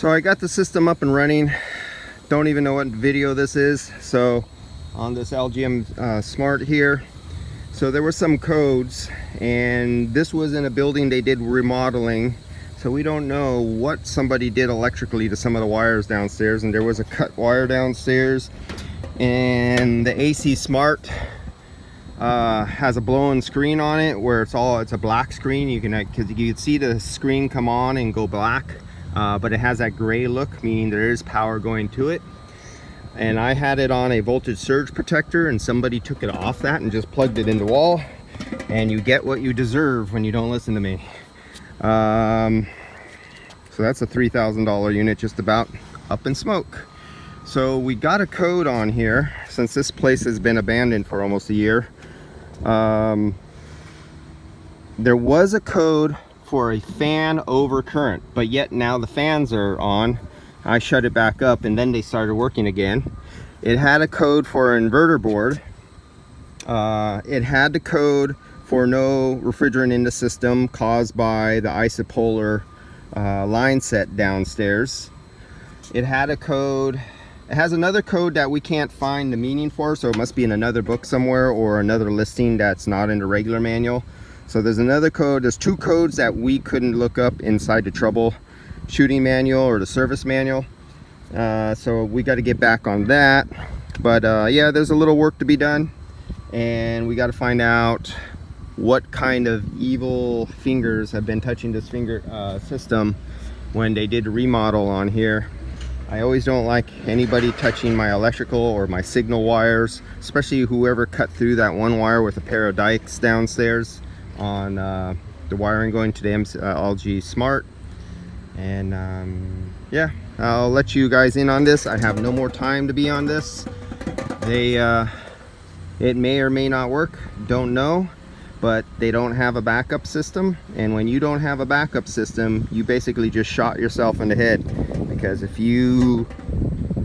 So I got the system up and running. Don't even know what video this is. So on this LGM Smart here, so there were some codes, and this was in a building they did remodeling. So we don't know what somebody did electrically to some of the wires downstairs, and there was a cut wire downstairs. And the AC Smart has a blown screen on it where it's a black screen. You can, because you can see the screen come on and go black, but it has that gray look, meaning there is power going to it. And I had it on a voltage surge protector, and somebody took it off that and just plugged it in the wall, and you get what you deserve when you don't listen to me. So that's a $3,000 unit just about up in smoke. So we got a code on here since this place has been abandoned for almost a year. There was a code for a fan over current, but yet now the fans are on. I shut it back up and then they started working again. It had a code for an inverter board. It had the code for no refrigerant in the system caused by the isopolar line set downstairs. It had a code. It has another code that we can't find the meaning for, so it must be in another book somewhere or another listing that's not in the regular manual. So there's another code. There's two codes that we couldn't look up inside the troubleshooting manual or the service manual. So we got to get back on that. But yeah, there's a little work to be done, and we got to find out what kind of evil fingers have been touching this system when they did a remodel on here. I always don't like anybody touching my electrical or my signal wires, especially whoever cut through that one wire with a pair of dikes downstairs on the wiring going to the LG Smart. And yeah, I'll let you guys in on this. I have no more time to be on this. It may or may not work, don't know, but they don't have a backup system. And when you don't have a backup system, you basically just shot yourself in the head. Because if you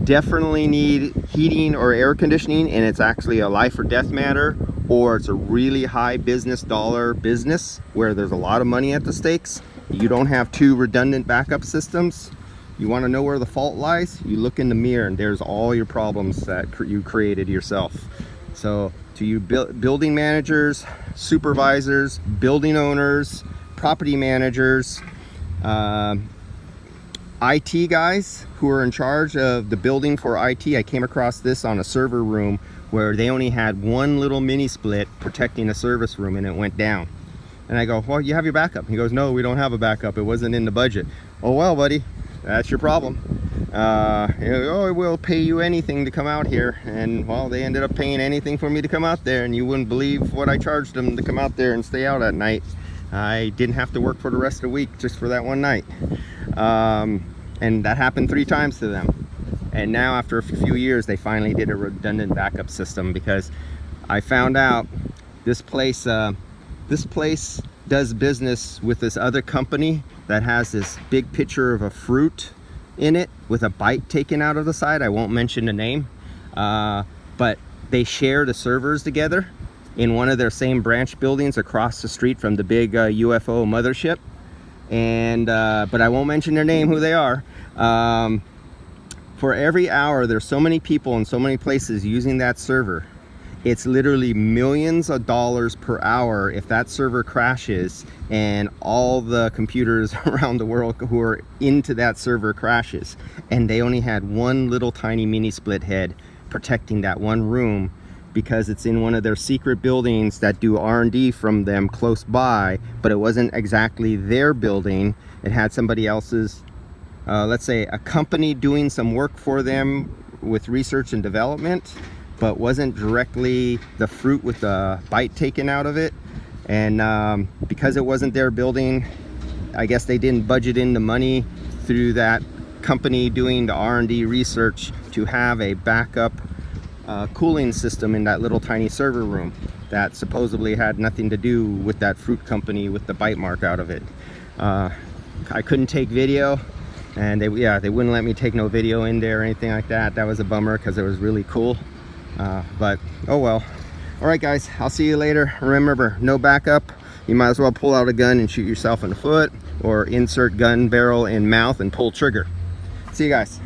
definitely need heating or air conditioning and it's actually a life or death matter, or it's a really high dollar business where there's a lot of money at the stakes, you don't have two redundant backup systems, you want to know where the fault lies, you look in the mirror and there's all your problems that you created yourself. So to you building managers, supervisors, building owners, property managers, IT guys who are in charge of the building for IT, I came across this on a server room where they only had one little mini split protecting a service room, and it went down. And I go, well, you have your backup. He goes, no, we don't have a backup. It wasn't in the budget. Oh, well, buddy, that's your problem. Oh, we'll pay you anything to come out here. And well, they ended up paying anything for me to come out there, and you wouldn't believe what I charged them to come out there and stay out at night. I didn't have to work for the rest of the week just for that one night. And that happened 3 times to them. And now after a few years, they finally did a redundant backup system, because I found out this place does business with this other company that has this big picture of a fruit in it with a bite taken out of the side. I won't mention the name, but they share the servers together in one of their same branch buildings across the street from the big UFO mothership. And but I won't mention their name, who they are. For every hour, there's so many people in so many places using that server. It's literally millions of dollars per hour if that server crashes and all the computers around the world who are into that server crashes. And they only had one little tiny mini split head protecting that one room, because it's in one of their secret buildings that do R&D from them close by, but it wasn't exactly their building. It had somebody else's, let's say a company doing some work for them with research and development, but wasn't directly the fruit with the bite taken out of it. And because it wasn't their building, I guess they didn't budget in the money through that company doing the R&D research to have a backup cooling system in that little tiny server room that supposedly had nothing to do with that fruit company with the bite mark out of it. I couldn't take video, and they wouldn't let me take no video in there or anything like that. That was a bummer, because it was really cool, but oh well. All right guys, I'll see you later. Remember, no backup. You might as well pull out a gun and shoot yourself in the foot, or insert gun barrel in mouth and pull trigger. See you guys.